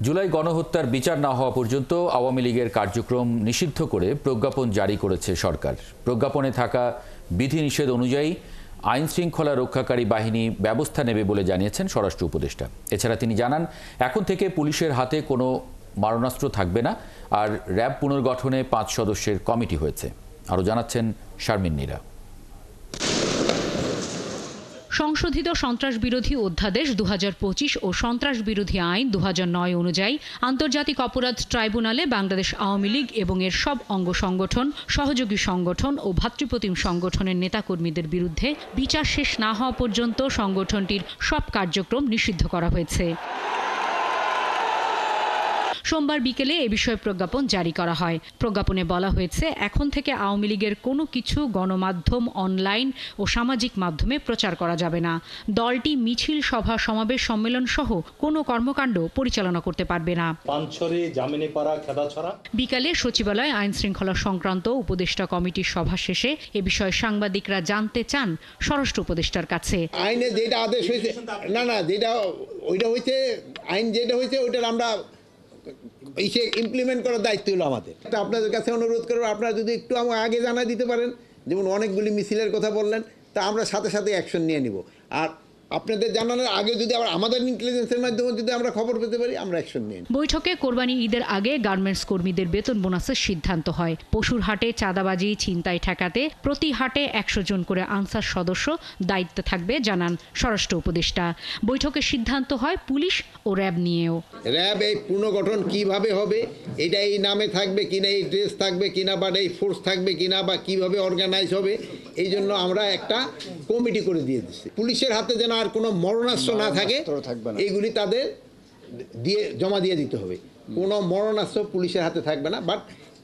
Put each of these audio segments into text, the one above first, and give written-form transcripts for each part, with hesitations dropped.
জুলাই গণহত্যার বিচার না হওয়া পর্যন্ত আওয়ামী লীগের কার্যক্রম নিষিদ্ধ করে প্রজ্ঞাপন জারি করেছে সরকার। প্রজ্ঞাপনে থাকা বিধিনিষেধ অনুযায়ী আইন শৃঙ্খলা রক্ষাকারী বাহিনী ব্যবস্থা নেবে বলে জানিয়েছেন স্বরাষ্ট্র উপদেষ্টা। এছাড়া তিনি জানান, এখন থেকে পুলিশের হাতে কোনো মারণাস্ত্র থাকবে না, আর র্যাব পুনর্গঠনে 5 সদস্যের কমিটি হয়েছে। আরও জানাচ্ছেন শারমিন নীরা। সংশোধিত সন্ত্রাস বিরোধী অধ্যাদেশ 2025 ও সন্ত্রাস বিরোধী আইন 2009 অনুযায়ী আন্তর্জাতিক অপরাধ ট্রাইব্যুনালে বাংলাদেশ আওয়ামী লীগ এবং এর সব অঙ্গ সংগঠন, সহযোগী সংগঠন ও ভাতৃপ্রতিম সংগঠনের নেতাকর্মীদের বিরুদ্ধে বিচার শেষ না হওয়া পর্যন্ত সংগঠনটির সব কার্যক্রম নিষিদ্ধ করা হয়েছে। সোমবার বিকেলে এ বিষয়ে প্রজ্ঞাপন জারি করা হয়। প্রজ্ঞাপনে বলা হয়েছে, এখন থেকে আওয়ামী লীগের কোনো কিছু গণমাধ্যম, অনলাইন ও সামাজিক মাধ্যমে প্রচার করা যাবে না। দলটি মিছিল, সভা, সমাবেশ, সম্মেলন সহ কোনো কর্মকাণ্ড পরিচালনা করতে পারবে না। বিকালে সচিবালয় আইন শৃঙ্খলা সংক্রান্ত উপদেষ্টা কমিটির সভা শেষে এ বিষয়ে সাংবাদিকরা জানতে চান স্বরাষ্ট্র উপদেষ্টার কাছে। আইনে যেটা আদেশ হয়েছে যেটা ওইটা হয়েছে, আইন যেটা হয়েছে ওইটার আমরা ইমপ্লিমেন্ট করার দায়িত্ব হলো আমাদের। আপনাদের কাছে অনুরোধ করব, আপনারা যদি একটু আমাকে আগে জানাই দিতে পারেন, যেমন অনেকগুলি মিছিলের কথা বললেন, তা আমরা সাথে সাথে অ্যাকশন নিয়ে নিব। আর আপনাদের জানানোর আগে যদি আবার আমাদের ইন্টেলিজেন্সের মাধ্যমে যদি আমরা খবর পেতে পারি, আমরা অ্যাকশন নিই। বৈঠকে কোরবানি ঈদের আগে গার্মেন্টস কর্মীদের বেতন বোনাসের সিদ্ধান্ত হয়। পশুর হাটে চাঁদাবাজি, ছিনতাই ঠেকাতে প্রতি হাটে 100 জন করে আনসার সদস্য দায়িত্বে থাকবে, জানান স্বরাষ্ট্র উপদেষ্টা। বৈঠকে সিদ্ধান্ত হয় পুলিশ ও র্যাব নিয়েও। র্যাব এই পুনর্গঠন কিভাবে হবে, এটা এই নামে থাকবে কিনা, এই ড্রেস থাকবে কিনা, বা এই ফোর্স থাকবে কিনা, বা কিভাবে অর্গানাইজ হবে, এই জন্য আমরা একটা কমিটি করে দিয়ে দিচ্ছি। পুলিশের হাতে যেন আর কোনো মরণাস্ত্র না থাকে, এইগুলি তাদের দিয়ে জমা দিয়ে দিতে হবে। কোনো মরণাস্ত্র পুলিশের হাতে থাকবে না, বাট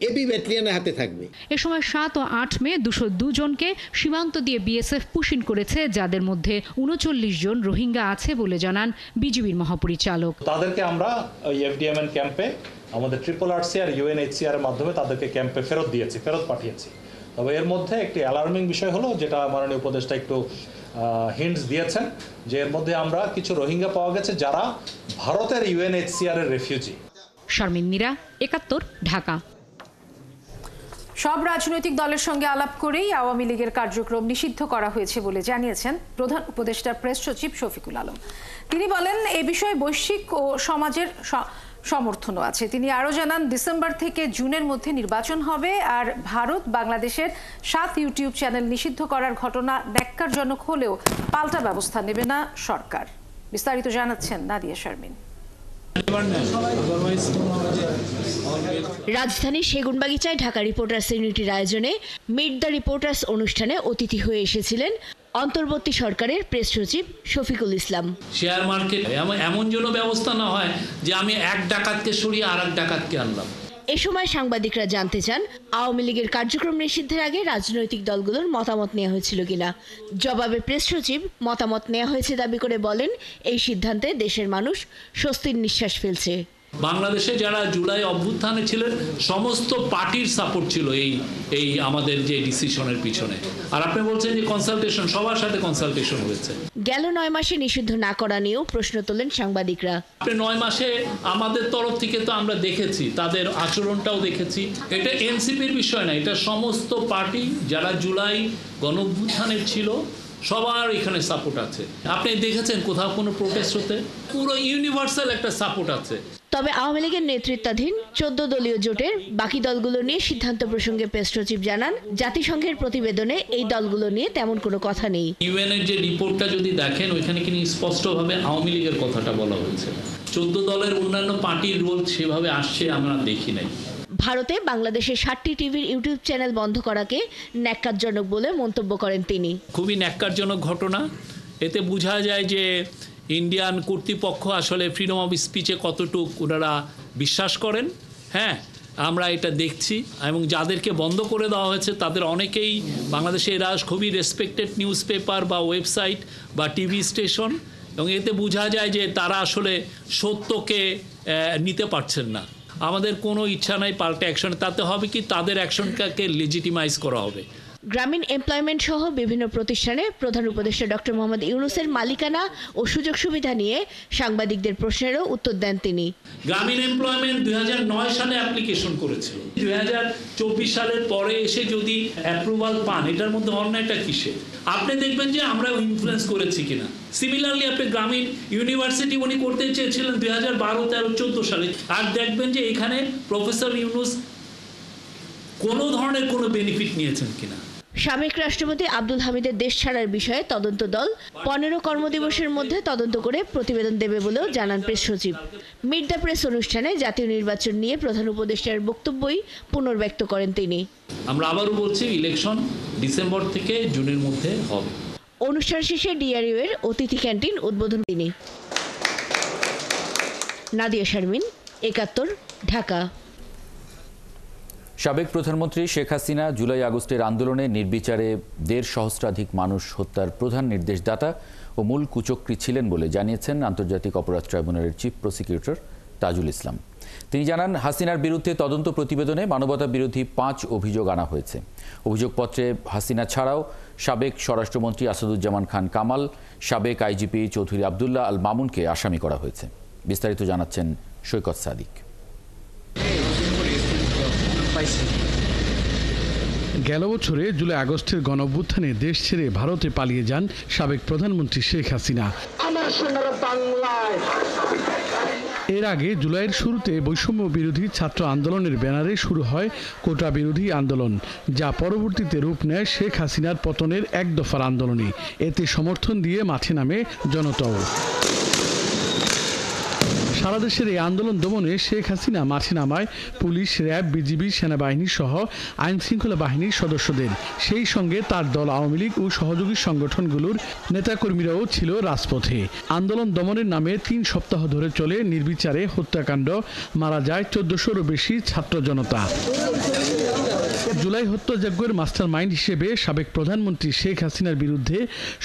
এবি ব্যাটালিয়নের হাতে থাকবে। এ সময় 7 ও 8 মে 202 জনকে সীমান্ত দিয়ে বিএসএফ পুশিং করেছে, যাদের মধ্যে 39 জন রোহিঙ্গা আছে বলে জানান বিজিবির মহাপরিচালক। তাদেরকে আমরা এফডিএমএন ক্যাম্পে আমাদের RRRC আর UNHCR এর মাধ্যমে তাদেরকে ক্যাম্পে ফেরত পাঠিয়েছি। তবে এর মধ্যে একটি অ্যালার্মিং বিষয় হলো, যেটা মাননীয় উপদেষ্টা একটু হিন্টস দিয়েছেন, যে এর মধ্যে আমরা কিছু রোহিঙ্গা পাওয়া গেছে যারা ভারতের UNHCR এর রেফিউজি। শারমিন নীরা, 71, ঢাকা। সব রাজনৈতিক দলের সঙ্গে আলাপ করেই আওয়ামী লীগের কার্যক্রম নিষিদ্ধ করা হয়েছে বলে জানিয়েছেন প্রধান উপদেষ্টার প্রেস সচিব শফিকুল আলম। তিনি বলেন, এ বিষয়ে বৈশ্বিক ও সমাজের সমর্থনও আছে। তিনি আরও জানান, ডিসেম্বর থেকে জুনের মধ্যে নির্বাচন হবে, আর ভারত বাংলাদেশের 7 ইউটিউব চ্যানেল নিষিদ্ধ করার ঘটনা ন্যাক্কারজনক হলেও পাল্টা ব্যবস্থা নেবে না সরকার। বিস্তারিত জানাচ্ছেন নাদিয়া শারমিন। রাজধানীর সেগুনবাগিচায় ঢাকা রিপোর্টার্স ইউনিটির আয়োজনে মিট দ্য রিপোর্টার্স অনুষ্ঠানে অতিথি হয়ে এসেছিলেন অন্তর্বর্তী সরকারের প্রেস সচিব শফিকুল ইসলাম। শেয়ার মার্কেট এমন যেন ব্যবস্থা না হয় যে আমি এক ডাকাতকে সরিয়ে আর এক ডাকাতকে আনলাম। এ সময় সাংবাদিকরা জানতে চান, আওয়ামী লীগের কার্যক্রম নিষিদ্ধের আগে রাজনৈতিক দলগুলোর মতামত নেওয়া হয়েছিল কিনা। জবাবে প্রেস সচিব মতামত নেওয়া হয়েছে দাবি করে বলেন, এই সিদ্ধান্তে দেশের মানুষ স্বস্তির নিঃশ্বাস ফেলছে। বাংলাদেশে যারা জুলাই অভ্যুত্থানে ছিলেন, সমস্ত পার্টির সাপোর্ট ছিল এই আমাদের যে ডিসিশনের পিছনে। আর আপনি বলছেন যে কনসালটেশন, সবার সাথে কনসালটেশন হয়েছে। গেল 9 মাসে নিষিদ্ধ না করা নিয়েও প্রশ্ন তোলেন সাংবাদিকরা। আপনি 9 মাসে আমাদের তরফ থেকে তো আমরা দেখেছি, তাদের আচরণটাও দেখেছি। এটা এনসিপির বিষয় না, এটা সমস্ত পার্টি যারা জুলাই গণঅভ্যুত্থানের ছিল সবার এখানে সাপোর্ট আছে। আপনি দেখেছেন কোথাও কোনো প্রোটেস্ট হতে? পুরো ইউনিভার্সাল একটা সাপোর্ট আছে। তবে আওয়ামী লীগের নেতৃত্বাধীন 14 দলীয় জোটের বাকি দলগুলো নিয়ে সিদ্ধান্ত প্রসঙ্গে প্রেস সচিব জানান, জাতিসংঘের প্রতিবেদনে এই দলগুলো নিয়ে তেমন কোনো কথা নেই। ইউএনের যে রিপোর্টটা যদি দেখেন, ওইখানে কিন্তু স্পষ্টভাবে আওয়ামী লীগের কথাটা বলা হয়েছে। 14 দলের অন্যান্য পার্টির রোল সেভাবে আসছে আমরা দেখি নাই। ভারতে বাংলাদেশের 7টি টিভির ইউটিউব চ্যানেল বন্ধ করাকে ন্যাক্কারজনক বলে মন্তব্য করেন তিনি। খুবই ন্যাক্কারজনক ঘটনা। এতে বোঝা যায় যে ইন্ডিয়ান কর্তৃপক্ষ আসলে ফ্রিডম অফ স্পিচে কতটুকু ওনারা বিশ্বাস করেন। হ্যাঁ, আমরা এটা দেখছি, এবং যাদেরকে বন্ধ করে দেওয়া হয়েছে তাদের অনেকেই বাংলাদেশে এরা খুবই রেসপেক্টেড নিউজ পেপার বা ওয়েবসাইট বা টিভি স্টেশন, এবং এতে বোঝা যায় যে তারা আসলে সত্যকে নিতে পারছেন না। আমাদের কোনো ইচ্ছা নাই পাল্টা অ্যাকশন। তাতে হবে কি, তাদের অ্যাকশনটাকে লেজিটিমাইজ করা হবে। গ্রামীণ এমপ্লয়মেন্ট সহ বিভিন্ন প্রতিষ্ঠানে প্রধান উপদেষ্টা ডক্টর মোহাম্মদ ইউনূসের মালিকানা ও সুযোগ সুবিধা নিয়ে সাংবাদিকদের প্রশ্নেরও উত্তর দেন তিনি। গ্রামীণ এমপ্লয়মেন্ট 2009 সালে অ্যাপ্লিকেশন করেছিল, 2024 সালের পরে এসে যদি অ্যাপ্রুভাল পান, এটার মধ্যে অন্যায়টা কিসে? আপনি দেখবেন যে আমরা ইনফ্লুয়েন্স করেছি কিনা। সিমিলারলি আপনি গ্রামীণ ইউনিভার্সিটি উনি করতে চেয়েছিলেন 2012, 13, 14 সালে, আর দেখবেন যে এখানে প্রফেসর ইউনূস কোনো ধরনের কোনো বেনিফিট নিয়েছেন কিনা। সাবেক রাষ্ট্রপতি আব্দুল হামিদের দেশ ছাড়ার বিষয়ে তদন্ত দল 15 কর্মদিবসের মধ্যে তদন্ত করে প্রতিবেদন দেবে বলেও জানান প্রেস সচিব। মিট দ্য প্রেস অনুষ্ঠানে জাতীয় নির্বাচন নিয়ে প্রধান উপদেষ্টার বক্তব্যই পুনর্ব্যক্ত করেন তিনি। আমরা আবারও বলছি, ইলেকশন ডিসেম্বর থেকে জুনের মধ্যে হবে। অনুষ্ঠান শেষে ডিআরইউ এর অতিথি ক্যান্টিন উদ্বোধন তিনি। নাদিয়া শারমিন, 71, ঢাকা। সাবেক প্রধানমন্ত্রী শেখ হাসিনা জুলাই আগস্টের আন্দোলনে নির্বিচারে 1.5 সহস্রাধিক মানুষ হত্যার প্রধান নির্দেশদাতা ও মূল কুচক্রী ছিলেন বলে জানিয়েছেন আন্তর্জাতিক অপরাধ ট্রাইব্যুনালের চিফ প্রসিকিউটর তাজুল ইসলাম। তিনি জানান, হাসিনার বিরুদ্ধে তদন্ত প্রতিবেদনে মানবতা বিরোধী 5 অভিযোগ আনা হয়েছে। অভিযোগপত্রে হাসিনা ছাড়াও সাবেক স্বরাষ্ট্রমন্ত্রী আসাদুজ্জামান খান কামাল, সাবেক আইজিপি চৌধুরী আবদুল্লাহ আল মামুনকে আসামি করা হয়েছে। বিস্তারিত জানাচ্ছেন সৈকত সাদিক। গেল বছরে জুলাই আগস্টের গণঅভ্যুত্থানে দেশ ছেড়ে ভারতে পালিয়ে যান সাবেক প্রধানমন্ত্রী শেখ হাসিনা। এর আগে জুলাইয়ের শুরুতে বৈষম্য বিরোধী ছাত্র আন্দোলনের ব্যানারে শুরু হয় কোটা বিরোধী আন্দোলন, যা পরবর্তীতে রূপ নেয় শেখ হাসিনার পতনের 1 দফার আন্দোলনে। এতে সমর্থন দিয়ে মাঠে নামে জনতাও। সারা দেশের এই আন্দোলন দমনে শেখ হাসিনা মাঠে নামায় পুলিশ, র্যাব, বিজিবি, সেনাবাহিনী সহ আইন শৃঙ্খলা বাহিনীর সদস্যদের। সেই সঙ্গে তার দল আওয়ামী লীগ ও সহযোগী সংগঠনগুলোর নেতাকর্মীরাও ছিল রাজপথে। আন্দোলন দমনের নামে 3 সপ্তাহ ধরে চলে নির্বিচারে হত্যাকাণ্ড, মারা যায় 1400-রও বেশি ছাত্র জনতা। জুলাই হত্যাযজ্ঞের মাস্টার মাইন্ড হিসেবে সাবেক প্রধানমন্ত্রী শেখ হাসিনার বিরুদ্ধে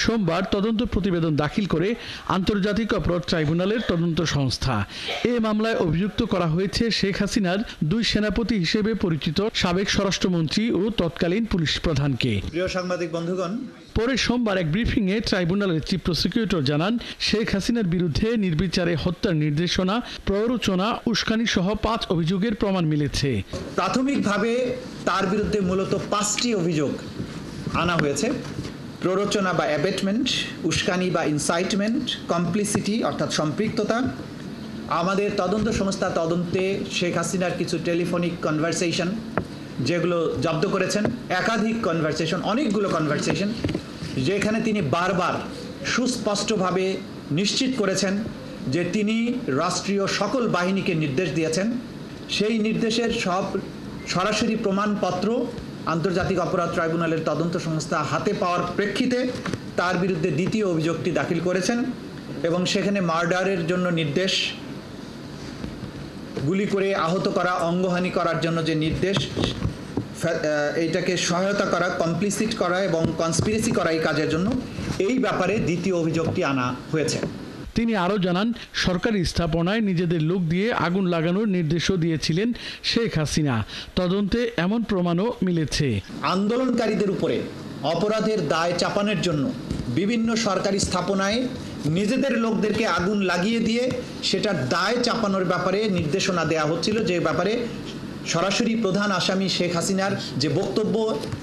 সোমবার তদন্ত প্রতিবেদন দাখিল করে আন্তর্জাতিক অপরাধ ট্রাইব্যুনালের তদন্ত সংস্থা। এ মামলায় অভিযুক্ত করা হয়েছে শেখ হাসিনার 2 সেনাপতি হিসেবে পরিচিত সাবেক স্বরাষ্ট্রমন্ত্রী ও তৎকালীন পুলিশ প্রধানকে। প্রিয় সাংবাদিক বন্ধুগণ, পরে সোমবার এক ব্রিফিংয়ে ট্রাইব্যুনালের চিফ প্রসিকিউটর জানান, শেখ হাসিনার বিরুদ্ধে নির্বিচারে হত্যার নির্দেশনা, প্ররোচনা, উস্কানি সহ 5 অভিযোগের প্রমাণ মিলেছে। প্রাথমিকভাবে তার বিরুদ্ধে মূলত 5টি অভিযোগ আনা হয়েছে: প্ররোচনা বা অ্যাবেটমেন্ট, উস্কানি বা ইনসাইটমেন্ট, কমপ্লিসিটি অর্থাৎ সম্পৃক্ততা। আমাদের তদন্ত সংস্থা তদন্তে শেখ হাসিনার কিছু টেলিফোনিক কনভারসেশন যেগুলো জব্দ করেছেন, একাধিক কনভারসেশন, অনেকগুলো কনভারসেশন, যেখানে তিনি বারবার সুস্পষ্টভাবে নিশ্চিত করেছেন যে তিনি রাষ্ট্রীয় সকল বাহিনীকে নির্দেশ দিয়েছেন। সেই নির্দেশের সব সরাসরি প্রমাণপত্র আন্তর্জাতিক অপরাধ ট্রাইব্যুনালের তদন্ত সংস্থা হাতে পাওয়ার প্রেক্ষিতে তার বিরুদ্ধে 2য় অভিযোগটি দাখিল করেছেন এবং সেখানে মার্ডারের জন্য নির্দেশ, গুলি করে আহত করা, অঙ্গহানি করার জন্য যে নির্দেশ, এইটাকে সহায়তা করা, কমপ্লিসিট করা এবং কনস্পিরেসি করা এই কাজের জন্য, এই ব্যাপারে 2য় অভিযোগটি আনা হয়েছে। তিনি আরও জানান, সরকারি স্থাপনায় নিজেদের লোক দিয়ে আগুন লাগানোর নির্দেশও দিয়েছিলেন শেখ হাসিনা। তদন্তে এমন প্রমাণও মিলেছে। আন্দোলনকারীদের উপরে অপরাধের দায় চাপানোর জন্য বিভিন্ন সরকারি স্থাপনায় নিজেদের লোকদেরকে আগুন লাগিয়ে দিয়ে সেটার দায় চাপানোর ব্যাপারে নির্দেশনা দেওয়া হচ্ছিল, যে ব্যাপারে সরাসরি প্রধান আসামি শেখ হাসিনার যে বক্তব্য,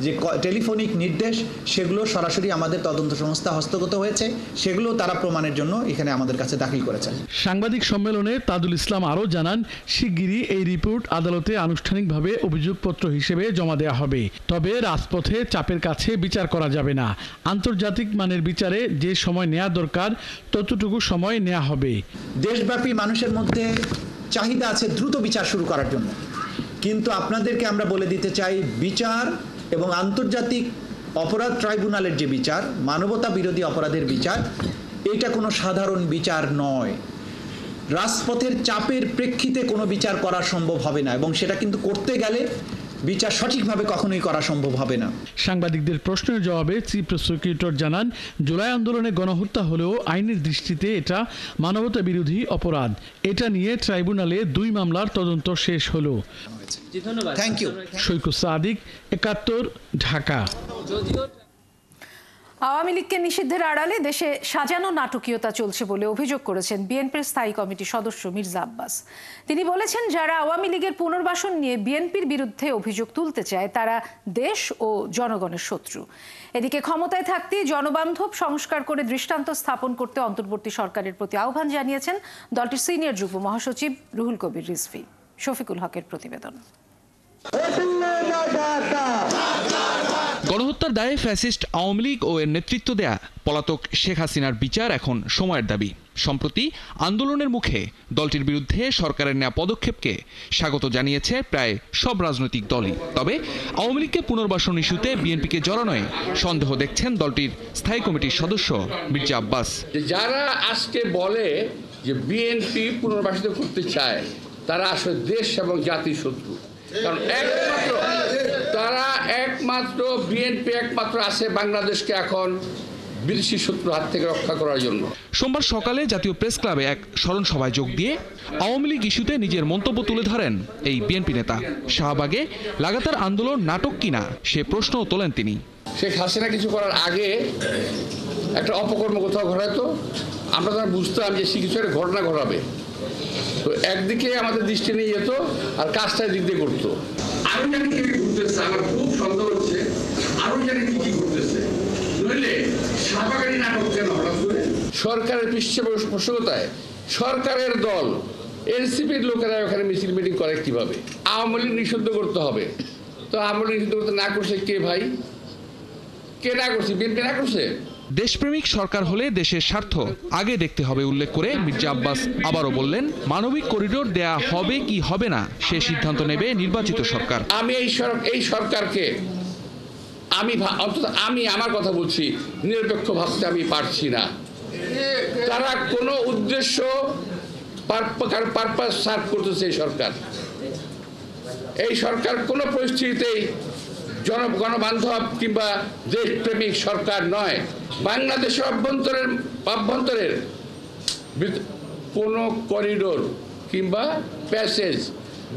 যে টেলিফোনিক নির্দেশ, সেগুলো সরাসরি আমাদের তদন্ত সংস্থা হস্তগত হয়েছে। সেগুলো তারা প্রমাণের জন্য এখানে আমাদের কাছে দাখিল করেছেন। সাংবাদিক সম্মেলনে তাজুল ইসলাম আরও জানান, শিগগিরই এই রিপোর্ট আদালতে আনুষ্ঠানিকভাবে অভিযোগপত্র হিসেবে জমা দেওয়া হবে। তবে রাজপথে চাপের কাছে বিচার করা যাবে না। আন্তর্জাতিক মানের বিচারে যে সময় নেওয়া দরকার ততটুকু সময় নেওয়া হবে। দেশব্যাপী মানুষের মধ্যে চাহিদা আছে দ্রুত বিচার শুরু করার জন্য, কিন্তু আপনাদেরকে আমরা বলে দিতে চাই, বিচার এবং আন্তর্জাতিক অপরাধ ট্রাইব্যুনালের যে বিচার, মানবতা বিরোধী অপরাধের বিচার, এটা কোনো সাধারণ বিচার নয়। রাজপথের চাপের প্রেক্ষিতে কোনো বিচার করা সম্ভব হবে না এবং সেটা কিন্তু করতে গেলে বিচার সঠিকভাবে কখনোই করা সম্ভব হবে না। সাংবাদিকদের প্রশ্নের জবাবে চিফ প্রসিকিউটর জানান, জুলাই আন্দোলনে গণহত্যা হলেও আইনের দৃষ্টিতে এটা মানবতা বিরোধী অপরাধ। এটা নিয়ে ট্রাইব্যুনালে 2 মামলার তদন্ত শেষ হলো। Thank you. সৈকত সাদিক, 71, ঢাকা। আওয়ামী লীগকে নিষিদ্ধের আড়ালে দেশে সাজানো নাটকীয়তা চলছে বলে অভিযোগ করেছেন বিএনপির স্থায়ী কমিটির সদস্য মির্জা আব্বাস। তিনি বলেছেন, যারা আওয়ামী লীগের পুনর্বাসন নিয়ে বিএনপির বিরুদ্ধে অভিযোগ তুলতে চায় তারা দেশ ও জনগণের শত্রু। এদিকে ক্ষমতায় থাকতেই জনবান্ধব সংস্কার করে দৃষ্টান্ত স্থাপন করতে অন্তর্বর্তী সরকারের প্রতি আহ্বান জানিয়েছেন দলটির সিনিয়র যুগ্ম মহাসচিব রুহুল কবির রিজভী। শফিকুল হকের প্রতিবেদন। গণহত্যার দায়ে ফ্যাসিস্ট আওয়ামী লীগ ও এর নেতৃত্ব দেয়া পলাতক শেখ হাসিনার বিচার এখন সময়ের দাবি। সম্প্রতি আন্দোলনের মুখে দলটির বিরুদ্ধে সরকারের নেওয়া পদক্ষেপকে স্বাগত জানিয়েছে প্রায় সব রাজনৈতিক দলই। তবে আওয়ামী লীগকে পুনর্বাসন ইস্যুতে বিএনপিকে জড়ানোয় সন্দেহ দেখছেন দলটির স্থায়ী কমিটির সদস্য মির্জা আব্বাস। যারা আজকে বলে যে বিএনপি পুনর্বাসিত করতে চায় তারা আসলে দেশ এবং জাতির শত্রু। কারণ একমাত্র বিএনপি একমাত্র আছে বাংলাদেশকে এখন বিদেশি শত্রুর হাত থেকে রক্ষা করার জন্য। সোমবার সকালে জাতীয় প্রেস ক্লাবে এক স্মরণ সভায় যোগ দিয়ে আওয়ামী লীগ ইস্যুতে নিজের মন্তব্য তুলে ধরেন এই বিএনপি নেতা। শাহবাগে লাগাতার আন্দোলন নাটক কিনা সে প্রশ্নও তোলেন তিনি। শেখ হাসিনা কিছু করার আগে একটা অপকর্ম কোথাও ঘটাতো, আমরা তখন বুঝতাম যে সে কিছু একটা ঘটনা ঘটাবে, তো একদিকে আমাদের দৃষ্টি নিয়ে যেত আর কাজটা দিক দিয়ে করতো। আরো জানি কি ঘুরতেছে, আমার খুব সন্দেহ হচ্ছে আরো জানি কি ঘুরতেছে, নইলে শাহবাগানি নাটক কেন হঠাৎ করে? সরকারের পৃষ্ঠপোষকতায় সরকারের দল এনসিপির লোকেরা ওখানে মিছিল মিটিং করে কিভাবে? আওয়ামী লীগ নিষিদ্ধ করতে হবে, তো আওয়ামী লীগ নিষিদ্ধ করতে না করছে কে ভাই? কে না করছে? বিএনপি না করছে? দেশপ্রেমিক সরকার হলে দেশের স্বার্থ আগে দেখতে হবে উল্লেখ করে মির্জা আব্বাস আবারও বললেন, মানবিক করিডোর দেয়া হবে কি হবে না সে সিদ্ধান্ত নেবে নির্বাচিত সরকার। আমি এই সরকারকে আমি আমার কথা বলছি, নিরপেক্ষ ভাবতে আমি পারছি না। তারা কোনো উদ্দেশ্য পারপাস সার্ভ করতেছে এই সরকার কোনো পরিস্থিতিতেই গণবান্ধব কিংবা দেশপ্রেমিক সরকার নয়। বাংলাদেশের অভ্যন্তরের কোনো করিডোর কিংবা প্যাসেজ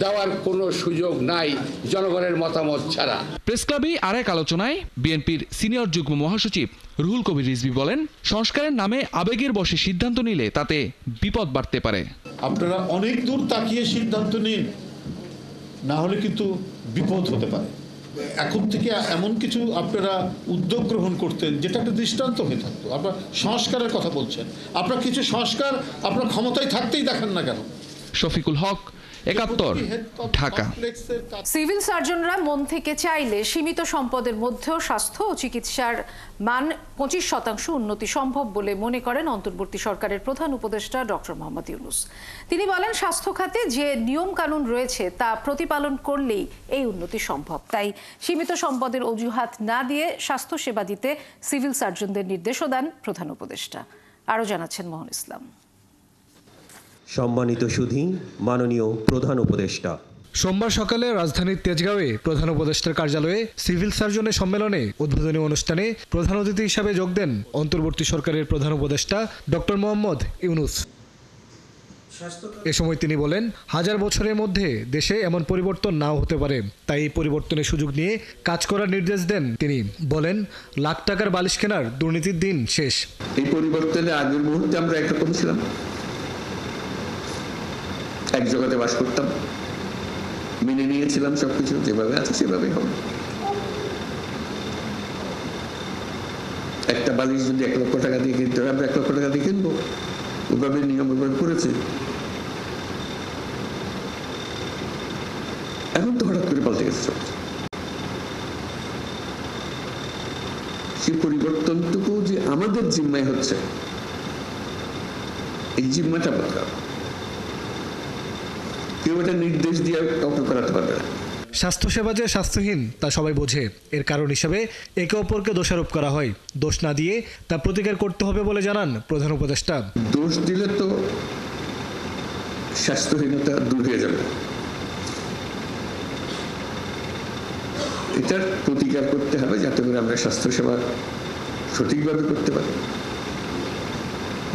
দেওয়ার কোনো সুযোগ নাই জনগণের মতামত ছাড়া। প্রেস ক্লাবে আরেক আলোচনায় বিএনপির সিনিয়র যুগ্ম মহাসচিব রুহুল কবির রিজভী বলেন, সংস্কারের নামে আবেগের বশে সিদ্ধান্ত নিলে তাতে বিপদ বাড়তে পারে। আপনারা অনেক দূর তাকিয়ে সিদ্ধান্ত নিন, না হলে কিন্তু বিপদ হতে পারে। এখন থেকে এমন কিছু আপনারা উদ্যোগ গ্রহণ করতেন যেটা একটা দৃষ্টান্ত হয়ে থাকতো। আপনারা সংস্কারের কথা বলছেন, আপনারা কিছু সংস্কার আপনার ক্ষমতায় থাকতেই দেখেন না কেন? শফিকুল হক, 71, ঢাকা। সিভিল সার্জনরা মন থেকে চাইলে সীমিত সম্পদের মধ্যেও স্বাস্থ্য ও চিকিৎসার মান 25% উন্নতি সম্ভব বলে মনে করেন অন্তর্বর্তী সরকারের প্রধান উপদেষ্টা ডক্টর মোহাম্মদ ইউনূস। তিনি বলেন, স্বাস্থ্য খাতে যে নিয়ম কানুন রয়েছে তা প্রতিপালন করলেই এই উন্নতি সম্ভব। তাই সীমিত সম্পদের অজুহাত না দিয়ে স্বাস্থ্য সেবা দিতে সিভিল সার্জনদের নির্দেশও দেন প্রধান উপদেষ্টা। আরও জানাচ্ছেন মোহন ইসলাম। সম্মানিত সুধী, মাননীয় প্রধান উপদেষ্টা, সোমবার সকালে রাজধানীর তেজগাঁওয়ে প্রধান উপদেষ্টার কার্যালয়ে সিভিল সার্জনের সম্মেলনে উদ্বোধনী অনুষ্ঠানে প্রধান অতিথি হিসাবে যোগ দেন অন্তর্বর্তী সরকারের প্রধান উপদেষ্টা ডক্টর মোহাম্মদ ইউনূস। এ সময় তিনি বলেন, 1000 বছরের মধ্যে দেশে এমন পরিবর্তন নাও হতে পারে, তাই এই পরিবর্তনের সুযোগ নিয়ে কাজ করার নির্দেশ দেন তিনি। বলেন, লাখ টাকার বালিশ কেনার দুর্নীতির দিন শেষ। এই পরিবর্তনে আগের মুহূর্তে আমরা একরকম ছিলাম, এক জগতে বাস করতাম, মেনে নিয়েছিলাম সবকিছু যেভাবে আছে সেভাবেই হবে। একটা বালিশ যদি 1 লক্ষ টাকা দিয়ে কিনতে হবে, আমরা 1 লক্ষ টাকা দিয়ে কিনবো, ওইভাবে নিয়ম ওইভাবে করেছে। এখন তো হঠাৎ করে পাল্টে গেছে সব। সেই পরিবর্তনটুকু যে আমাদের জিম্মায় হচ্ছে, এই জিম্মাটা দরকার। কেউ এটা নির্দেশ দিয়ে কাউকে করাতে পারবে না। স্বাস্থ্যসেবা যে স্বাস্থ্যহীন তা সবাই বোঝে। এর কারণ হিসেবে একে অপরকে দোষারোপ করা হয়। দোষ না দিয়ে তা প্রতিকার করতে হবে বলে জানান প্রধান উপদেষ্টা। দোষ দিলে তো স্বাস্থ্যহীনতা দূর হয়ে যাবে, এটার প্রতিকার করতে হবে যাতে করে আমরা স্বাস্থ্যসেবা সঠিকভাবে করতে পারি।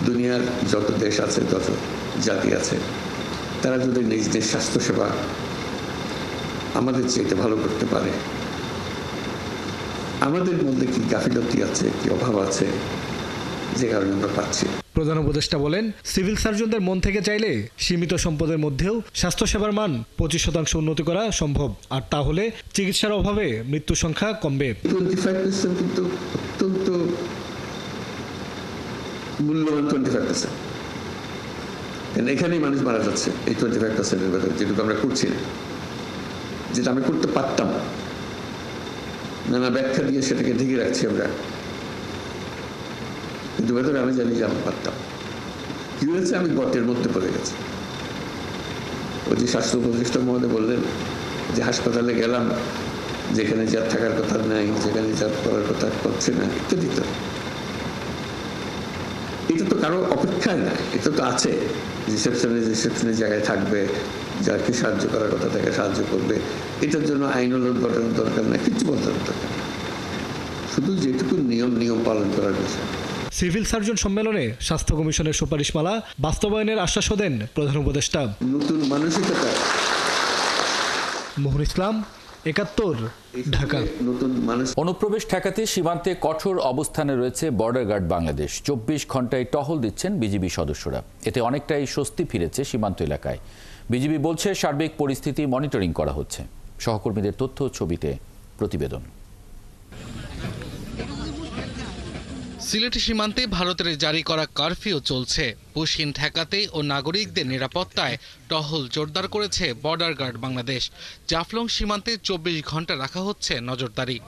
দুনিয়ার যত দেশ আছে, যত জাতি আছে, তারা যদি নিজ নিজ স্বাস্থ্যসেবা আমাদের চাইতে ভালো করতে পারে, আমাদের মধ্যে কি গাফিলতি আছে, কি অভাব আছে, যে কারণে আমরা পাচ্ছি। প্রধান উপদেষ্টা বলেন, সিভিল সার্জনদের মন থেকে চাইলে সীমিত সম্পদের মধ্যেও স্বাস্থ্যসেবার মান 25% উন্নতি করা সম্ভব, আর তাহলে চিকিৎসার অভাবে মৃত্যু সংখ্যা কমবে। 25% কিন্তু অত্যন্ত মূল্যবান 25%। কারণ এখানেই মানুষ মারা যাচ্ছে এই 25%-এর ভেতরে, যেটুকু আমরা করছি না, যেটা আমি করতে পারতাম, নানা ব্যাখ্যা দিয়ে সেটাকে ঢেকে রাখছি আমরা, কিন্তু ভেতরে আমি জানি যে আমি পারতাম। কি হয়েছে, আমি গর্তের মধ্যে পড়ে গেছি। ওই যে স্বাস্থ্য উপদেষ্টা মহোদয় বললেন যে হাসপাতালে গেলাম, যেখানে যার থাকার কথা নাই, যেখানে যার করার কথা করছে না, ইত্যাদি। এটা তো কারো অপেক্ষায় না, এটা তো আছে। রিসেপশনের জায়গায় থাকবে, যাকে সাহায্য করার কথা তাকে সাহায্য করবে। এটার জন্য আইন ঘটানোর দরকার না, কিছু বলার দরকার, শুধু যেটুকু নিয়ম পালন করার বিষয়। সিভিল সার্জন সম্মেলনে স্বাস্থ্য কমিশনের সুপারিশমালা বাস্তবায়নের আশ্বাসও দেন প্রধান উপদেষ্টা। নতুন মানসিকতা। মোহন ইসলাম, ৭১, ঢাকা। অনুপ্রবেশ ঠেকাতে সীমান্তে কঠোর অবস্থানে রয়েছে বর্ডার গার্ড বাংলাদেশ। 24 ঘন্টায় টহল দিচ্ছেন বিজিবি সদস্যরা। এতে অনেকটাই স্বস্তি ফিরেছে সীমান্ত এলাকায়। বিজিবি বলছে সার্বিক পরিস্থিতি মনিটরিং করা হচ্ছে। সহকর্মীদের তথ্য ছবিতে প্রতিবেদন। সিলেট সীমান্তে ভারতের জারি করা কারফিউ চলছে। পুশকিন ঠেকাতে ও নাগরিকদের নিরাপত্তায় টহল জোরদার করেছে বর্ডার গার্ড বাংলাদেশ। জাফলং সীমান্তে 24 ঘন্টা রাখা হচ্ছে নজরদারি।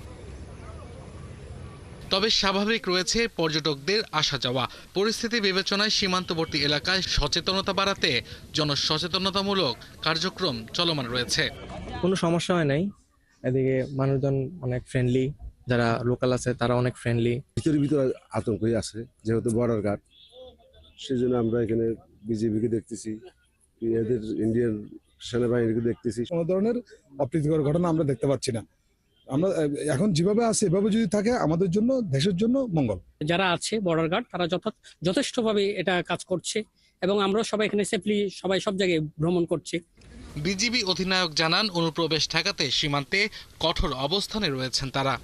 তবে স্বাভাবিক রয়েছে পর্যটকদের আসা যাওয়া। পরিস্থিতি বিবেচনায় সীমান্তবর্তী এলাকায় সচেতনতা বাড়াতে জনসচেতনতামূলক কার্যক্রম চলমান রয়েছে। কোনো সমস্যা হয় নাই, এদিকে মানুষজন অনেক ফ্রেন্ডলি, যারা লোকাল আছে তারা অনেক ফ্রেন্ডলি। ভিতরে আতঙ্কই আছে, যেহেতু বর্ডার গার্ড, সেই জন্য আমরা এখানে বিজিবিকে দেখতেছি, এদের ইন্ডিয়ান সেনাবাহিনীকে দেখতেছি। কোনো ধরনের অপ্রীতিকর ঘটনা আমরা দেখতে পাচ্ছি না। আমরা এখন যেভাবে আছে এভাবে যদি থাকে আমাদের জন্য, দেশের জন্য মঙ্গল। যারা আছে বর্ডার গার্ড তারা যথেষ্টভাবে এটা কাজ করছে এবং আমরা সবাই এখানে সেফলি সবাই সব জায়গায় ভ্রমণ করছে। বিজিবি অধিনায়ক জানান, অনুপ্রবেশ ঠেকাতে সীমান্তে কঠোর অবস্থানে রয়েছেন তারা।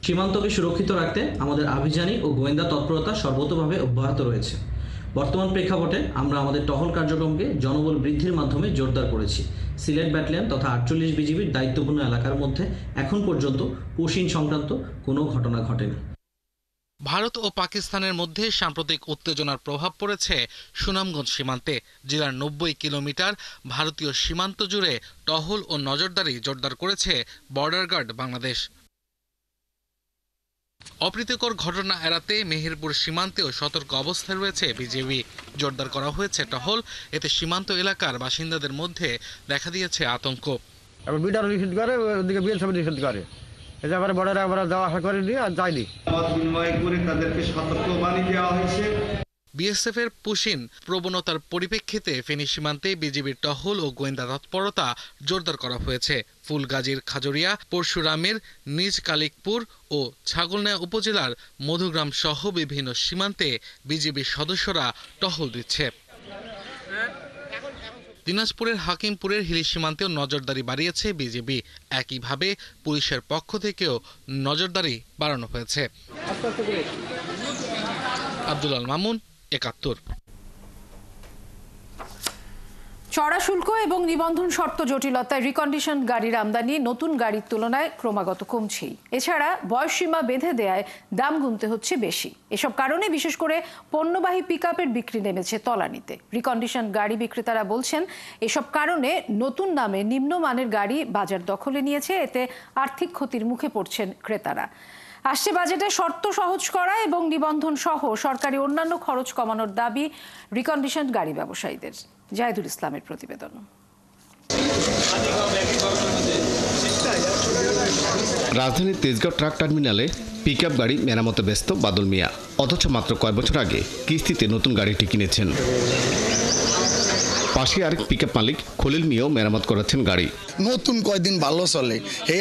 সীমান্তকে সুরক্ষিত রাখতে আমাদের আভিযানিক ও গোয়েন্দা তৎপরতা সর্বতোভাবে অব্যাহত রয়েছে। বর্তমান প্রেক্ষাপটে আমরা আমাদের টহল কার্যক্রমকে জনবল বৃদ্ধির মাধ্যমে জোরদার করেছি। সিলেট ব্যাটালিয়ন তথা 48 বিজিবির দায়িত্বপূর্ণ এলাকার মধ্যে এখন পর্যন্ত পুশিন সংক্রান্ত কোনো ঘটনা ঘটেনি। ভারত ও পাকিস্তানের মধ্যে সাম্প্রতিক উত্তেজনার প্রভাব পড়েছে সুনামগঞ্জ সীমান্তে। জেলার 90 কিলোমিটার ভারতীয় সীমান্ত জুড়ে টহল ও নজরদারি জোরদার করেছে বর্ডার গার্ড বাংলাদেশ। অপ্রীতিকর ঘটনা এড়াতে মেহেরপুর সীমান্তেও সতর্ক অবস্থায় রয়েছে বিজিবি। জোরদার করা হয়েছে টহল। এতে সীমান্ত এলাকার বাসিন্দাদের মধ্যে দেখা দিয়েছে আতঙ্ক। বিএসএফ এর পুশিন প্রবণতার পরিপ্রেক্ষিতে ফেনী সীমান্তে বিজিবির টহল ও গোয়েন্দা তৎপরতা জোরদার করা হয়েছে। ফুলগাজীর খাজরিয়া, পরশুরামের নিজ কালিকপুর ও ছাগলনাইয়া উপজেলার মধুগ্রাম সহ বিভিন্ন সীমান্তে বিজিবির সদস্যরা টহল দিচ্ছে। দিনাজপুরের হাকিমপুরের হিলি সীমান্তেও নজরদারি বাড়িয়েছে বিজিবি। একইভাবে পুলিশের পক্ষ থেকেও নজরদারি বাড়ানো হয়েছে। আব্দুল আল মামুন, ৭১। চড়া শুল্ক এবং নিবন্ধন শর্ত জটিলতায় রিকন্ডিশন গাড়ির আমদানি নতুন গাড়ির তুলনায় ক্রমাগত কমছেই। এছাড়া বয়সসীমা বেঁধে দেয়ায় দাম গুনতে হচ্ছে বেশি। এসব কারণে বিশেষ করে পণ্যবাহী পিকআপের বিক্রি নেমেছে তলানিতে। রিকন্ডিশন গাড়ি বিক্রেতারা বলছেন, এসব কারণে নতুন দামে নিম্নমানের গাড়ি বাজার দখলে নিয়েছে। এতে আর্থিক ক্ষতির মুখে পড়ছেন ক্রেতারা। আসছে বাজেটে শর্ত সহজ করা এবং নিবন্ধন সহ সরকারি অন্যান্য খরচ কমানোর দাবি রিকন্ডিশন গাড়ি ব্যবসায়ীদের। জাহিদুল ইসলামের প্রতিবেদন। রাজধানীর তেজগাঁও ট্রাক টার্মিনালে পিকআপ গাড়ি মেরামতে ব্যস্ত বাদল মিয়া। অথচ মাত্র কয়েক বছর আগে কিস্তিতে নতুন গাড়িটি কিনেছেন। পাশে আরেক পিকআপ মালিক খলিল মিয়াও মেরামত করাচ্ছেন গাড়ি। নতুন কয়দিন ভালো চলে,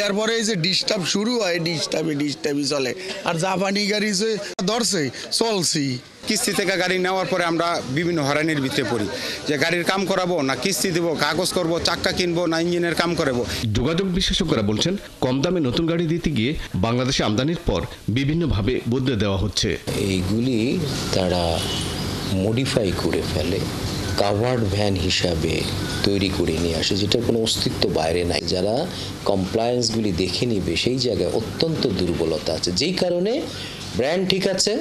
এর পরে এই যে ডিস্টার্ব শুরু হয়, ডিস্টার্বই চলে। আর জাপানি গাড়ি যে ধরছে চলছি। কিস্তি থেকে গাড়ি নেওয়ার পরে আমরা বিভিন্ন হয়রানির ভিতরে পড়ি, যে গাড়ির কাম করাবো না কিস্তি দেবো, কাগজ করব, চাক্কা কিনবো না ইঞ্জিনের কাম করাবো। যোগাযোগ বিশেষজ্ঞরা বলছেন কম দামে নতুন গাড়ি দিতে গিয়ে বাংলাদেশে আমদানির পর বিভিন্নভাবে বদলে দেওয়া হচ্ছে। এইগুলি তারা মডিফাই করে ফেলে, কাভার্ড ভ্যান হিসাবে তৈরি করে নিয়ে আসে, যেটার কোনো অস্তিত্ব বাইরে নাই। যারা কমপ্লায়েন্সগুলি দেখে নিবে সেই জায়গায় অত্যন্ত দুর্বলতা আছে, যেই কারণে ব্র্যান্ড ঠিক আছে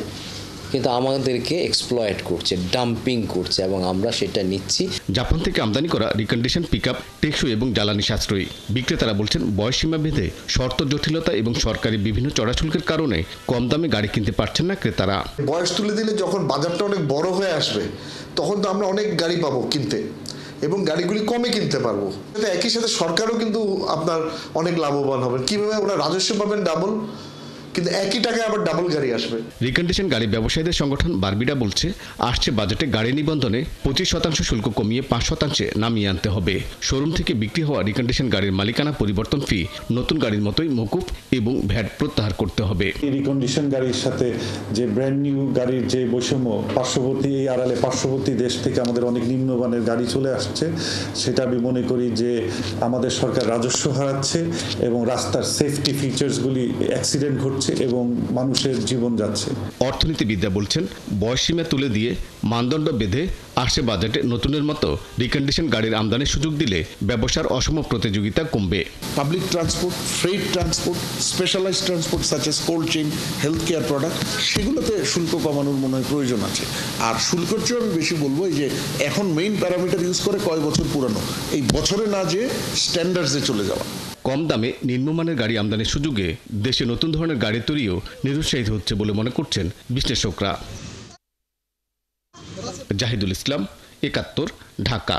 কিন্তু আমাদেরকে এক্সপ্লয়েট করছে, ডাম্পিং করছে এবং আমরা সেটা নিচ্ছি। জাপান থেকে আমদানি করা রিকন্ডিশন পিকআপ টেকসই এবং জ্বালানি সাশ্রয়ী। বিক্রেতারা বলছেন বয়সসীমা ভেদে শর্ত জটিলতা এবং সরকারি বিভিন্ন চড়া শুল্কের কারণে কম দামে গাড়ি কিনতে পারছেন না ক্রেতারা। বয়স তুলে দিলে যখন বাজারটা অনেক বড় হয়ে আসবে তখন তো আমরা অনেক গাড়ি পাবো কিনতে এবং গাড়িগুলি কমে কিনতে পারবো। একই সাথে সরকারও কিন্তু আপনার অনেক লাভবান হবেন। কিভাবে ওরা রাজস্ব পাবেন ডাবল, কিন্তু একই টাকায় আবার ডাবল গাড়ি আসবে। রিকন্ডিশন গাড়ি ব্যবসায়ীদের সংগঠন বারবিডা বলছে আসছে বাজেটে গাড়ি নিবন্ধনে 25% শুল্ক কমিয়ে 5% নামিয়ে আনতে হবে। শোরুম থেকে বিক্রি হওয়া রিকন্ডিশন গাড়ির মালিকানা পরিবর্তন ফি নতুন গাড়ির মতোই মকুব এবং ভ্যাট প্রত্যাহার করতে হবে। রিকন্ডিশন গাড়ির সাথে যে ব্র্যান্ড নিউ গাড়ির যে বৈষম্য, পার্শ্ববর্তী এই আড়ালে পার্শ্ববর্তী দেশ থেকে আমাদের অনেক নিম্নমানের গাড়ি চলে আসছে, সেটা আমি মনে করি যে আমাদের সরকার রাজস্ব হারাচ্ছে এবং রাস্তার সেফটি ফিচার্সগুলি অ্যাক্সিডেন্ট ঘটছে এবং মানুষের জীবন যাচ্ছে। অর্থনীতিবিদরা বলছেন বয়সসীমা তুলে দিয়ে মানদণ্ড বেঁধে আসছে বাজেটে নতুনের মতো রিকন্ডিশন গাড়ির আমদানির সুযোগ দিলে ব্যবসার অসম প্রতিযোগিতা কমবে। Public transport, freight transport, specialised transport such as cold chain, health care product, সেগুলোতে শুল্ক কমানোর মনে হয় প্রয়োজন আছে। আর শুল্কের চেয়ে আমি বেশি বলবো এই যে এখন মেইন প্যারামিটার ইউজ করে কয় বছর পুরানো, এই বছরে না যে স্ট্যান্ডার্ডসে চলে যাওয়া। কম দামে নিম্নমানের গাড়ি আমদানির সুযোগে দেশে নতুন ধরনের গাড়ি তৈরিও নিরুৎসাহিত হচ্ছে বলে মনে করছেন বিশ্লেষকরা। জাহিদুল ইসলাম, ৭১, ঢাকা।